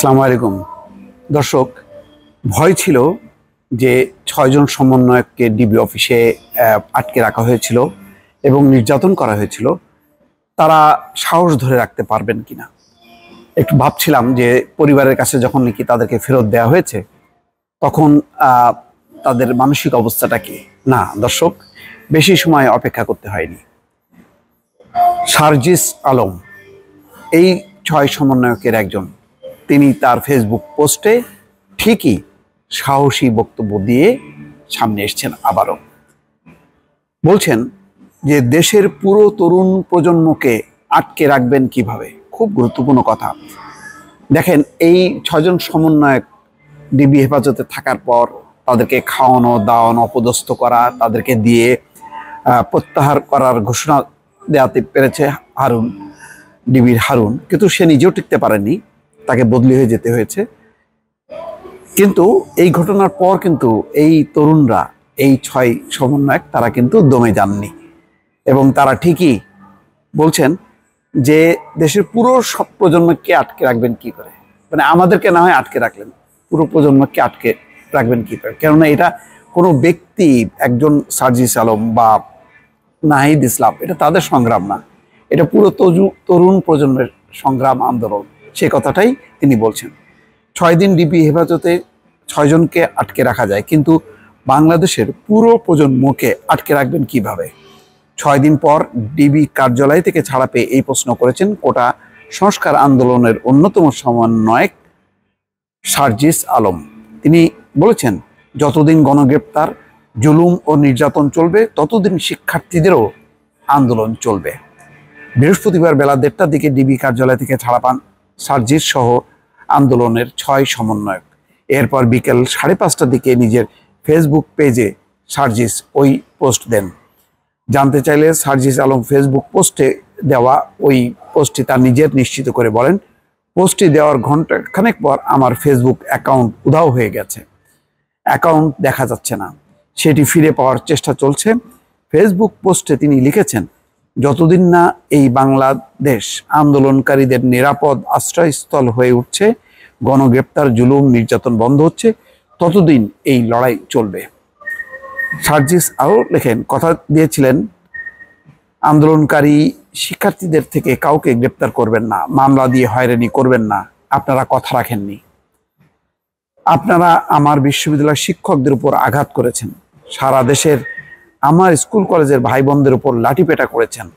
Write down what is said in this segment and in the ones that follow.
আসসালামু আলাইকুম দর্শক। ভয় ছিল যে ৬ জন সমন্বয়ককে ডিবি অফিসে আটকে রাখা হয়েছিল এবং নির্যাতন করা হয়েছিল। তারা সাহস ধরে রাখতে পারবেন কিনা একটু ভাবছিলাম যে পরিবারের কাছে যখন নাকি তাদেরকে ফেরত দেওয়া হয়েছে তখন তাদের মানসিক অবস্থাটা কি। না দর্শক, বেশি সময় অপেক্ষা করতে হয়নি। সার্জিস আলম এই ৬ সমন্বয়কের একজন। তিনি তার ফেসবুক পোস্টে ঠিকই সাহসী বক্তব্য দিয়ে সামনে এসেছেন। আবারও বলছেন যে দেশের পুরো তরুণ প্রজন্মকে আটকে রাখবেন কিভাবে। খুব গুরুত্বপূর্ণ কথা। দেখেন, এই ৬ জন সমন্বয়ক ডিবি হেফাজতে থাকার পর তাদেরকে খাওয়ানো দাওয়ানো অপদস্থ করা, তাদেরকে দিয়ে প্রত্যাহার করার ঘোষণা দেওয়াতে পেরেছে হারুন, ডিবির হারুন, কিন্তু সে নিজেও টিকতে পারেনি, তাকে বদলি হয়ে যেতে হয়েছে। কিন্তু এই ঘটনার পর কিন্তু এই তরুণরা, এই ৬ সমন্বয়ক, তারা কিন্তু দমে যাননি এবং তারা ঠিকই বলছেন যে দেশের পুরো সব প্রজন্মকে আটকে রাখবেন কি করে। মানে আমাদেরকে না হয় আটকে রাখলেন, পুরো প্রজন্মকে আটকে রাখবেন কি করে। কেননা এটা কোনো ব্যক্তি, একজন সার্জিস আলম বা নাহিদ ইসলাম, এটা তাদের সংগ্রাম না, এটা পুরো তরুণ প্রজন্মের সংগ্রাম, আন্দোলন। সে কথাটাই তিনি বলছেন। ৬ দিন ডিবি হেফাজতে ৬ জনকে আটকে রাখা যায়, কিন্তু বাংলাদেশের পুরো প্রজন্মকে আটকে রাখবেন কিভাবে। ৬ দিন পর ডিবি কার্যালয় থেকে ছাড়া পেয়ে এই প্রশ্ন করেছেন কোটা সংস্কার আন্দোলনের অন্যতম সমন্বয়ক সার্জিস আলম। তিনি বলেছেন, যতদিন গণগ্রেপ্তার, জুলুম ও নির্যাতন চলবে ততদিন শিক্ষার্থীদেরও আন্দোলন চলবে। বৃহস্পতিবার বেলা ১:৩০টার দিকে ডিবি কার্যালয় থেকে ছাড়া পান সার্জিস সহ আন্দোলনের ৬ সমন্বয়ক। এরপর বিকেল ৫:৩০টার দিকে নিজের ফেসবুক পেজে সার্জিস ওই পোস্ট দেন। জানতে চাইলে সার্জিস আলম ফেসবুক পোস্টে দেওয়া ওই পোস্টটি তার নিজের নিশ্চিত করে বলেন, পোস্টটি দেওয়ার ঘন্টাখানেক পর আমার ফেসবুক অ্যাকাউন্ট উধাও হয়ে গেছে, অ্যাকাউন্ট দেখা যাচ্ছে না, সেটি ফিরে পাওয়ার চেষ্টা চলছে। ফেসবুক পোস্টে তিনি লিখেছেন, যতদিন না এই বাংলাদেশ আন্দোলনকারীদের নিরাপদ আশ্রয়স্থল হয়ে উঠছে, গণগ্রেপ্তার, জুলুম, নির্যাতন বন্ধ হচ্ছে, ততদিন এই লড়াই চলবে। সার্জিস আরও লেখেন, কথা দিয়েছিলেন আন্দোলনকারী শিক্ষার্থীদের থেকে কাউকে গ্রেপ্তার করবেন না, মামলা দিয়ে হয়রানি করবেন না, আপনারা কথা রাখেননি। আপনারা আমার বিশ্ববিদ্যালয়ের শিক্ষকদের উপর আঘাত করেছেন, সারা দেশের আমার স্কুল কলেজের ভাই বোনদের উপর লাঠিপেটা করেছেন,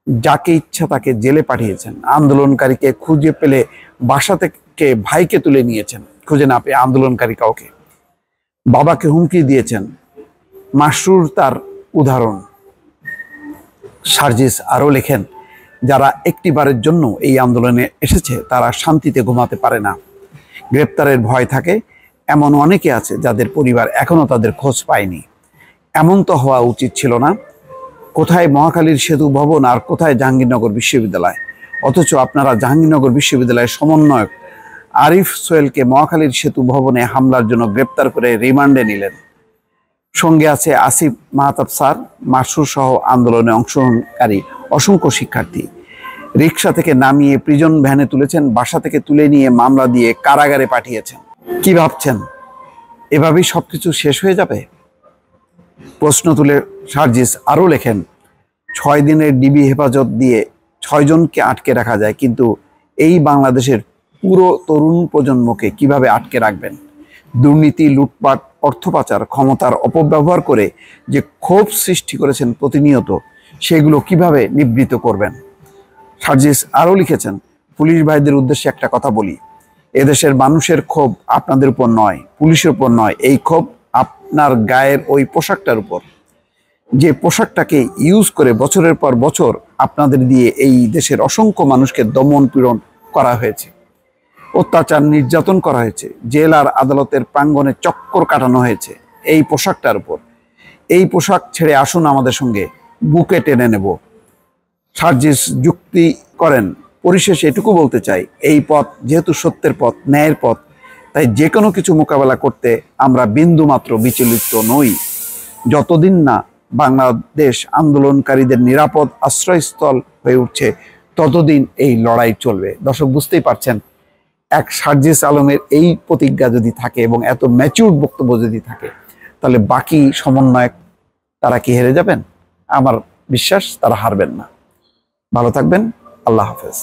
যাকে ইচ্ছা তাকে জেলে পাঠিয়েছেন, আন্দোলনকারীকে খুঁজে পেলে বাসা থেকে ভাইকে তুলে নিয়েছেন, খুঁজে না পেয়ে আন্দোলনকারী কাউকে, বাবাকে হুমকি দিয়েছেন। মাসরুর তার উদাহরণ। সার্জিস আরও লেখেন, যারা একটিবারের জন্য এই আন্দোলনে এসেছে তারা শান্তিতে ঘুমাতে পারে না, গ্রেপ্তারের ভয় থাকে। এমন অনেকে আছে যাদের পরিবার এখনো তাদের খোঁজ পায়নি। এমন তো হওয়া উচিত ছিল না। কোথায় মহাখালীর সেতু ভবন আর কোথায় জাহাঙ্গীরনগর বিশ্ববিদ্যালয়, অথচ আপনারা জাহাঙ্গীরনগর বিশ্ববিদ্যালয়ের সমন্বয়ক আরিফ সোহেলকে মহাখালীর সেতু ভবনে হামলার জন্য গ্রেপ্তার করে রিমান্ডে নিলেন। সঙ্গে আছে আসিফ মাহতাব স্যার, মাসুর সহ আন্দোলনে অংশগ্রহণকারী অসংখ্য শিক্ষার্থী। রিক্সা থেকে নামিয়ে প্রিজন ভ্যানে তুলেছেন, বাসা থেকে তুলে নিয়ে মামলা দিয়ে কারাগারে পাঠিয়েছেন। কি ভাবছেন এভাবেই সবকিছু শেষ হয়ে যাবে? প্রশ্ন তুলে সার্জিস আরও লেখেন, ৬ দিনের ডিবি হেফাজত দিয়ে ৬ জনকে আটকে রাখা যায়, কিন্তু এই বাংলাদেশের পুরো তরুণ প্রজন্মকে কিভাবে আটকে রাখবেন? দুর্নীতি, লুটপাট, অর্থ পাচার, ক্ষমতার অপব্যবহার করে যে ক্ষোভ সৃষ্টি করেছেন প্রতিনিয়ত, সেগুলো কিভাবে নিবৃত করবেন? সার্জিস আরও লিখেছেন, পুলিশ ভাইদের উদ্দেশ্যে একটা কথা বলি, এদেশের মানুষের ক্ষোভ আপনাদের উপর নয়, পুলিশের উপর নয়, এই ক্ষোভ আপনার গায়ের ওই পোশাকটার উপর, যে পোশাকটাকে ইউজ করে বছরের পর বছর আপনাদের দিয়ে এই দেশের অসংখ্য মানুষকে দমন পীড়ন করা হয়েছে, অত্যাচার নির্যাতন করা হয়েছে, জেল আর আদালতের প্রাঙ্গণে চক্কর কাটানো হয়েছে এই পোশাকটার উপর। এই পোশাক ছেড়ে আসুন আমাদের সঙ্গে, বুকে টেনে নেব। সার্জিস যুক্তি করেন, পরিশেষে এটুকু বলতে চাই, এই পথ যেহেতু সত্যের পথ, ন্যায়ের পথ, তাই যে কোনো কিছু মোকাবেলা করতে আমরা বিন্দুমাত্র বিচলিত নই। যতদিন না বাংলাদেশ আন্দোলনকারীদের নিরাপদ আশ্রয়স্থল হয়ে উঠছে, ততদিন এই লড়াই চলবে। দর্শক, বুঝতেই পারছেন এক সার্জিস আলমের এই প্রতিজ্ঞা যদি থাকে এবং এত ম্যাচিউর বক্তব্য যদি থাকে, তাহলে বাকি সমন্বয়ক তারা কি হেরে যাবেন? আমার বিশ্বাস তারা হারবেন না। ভালো থাকবেন। আল্লাহ হাফেজ।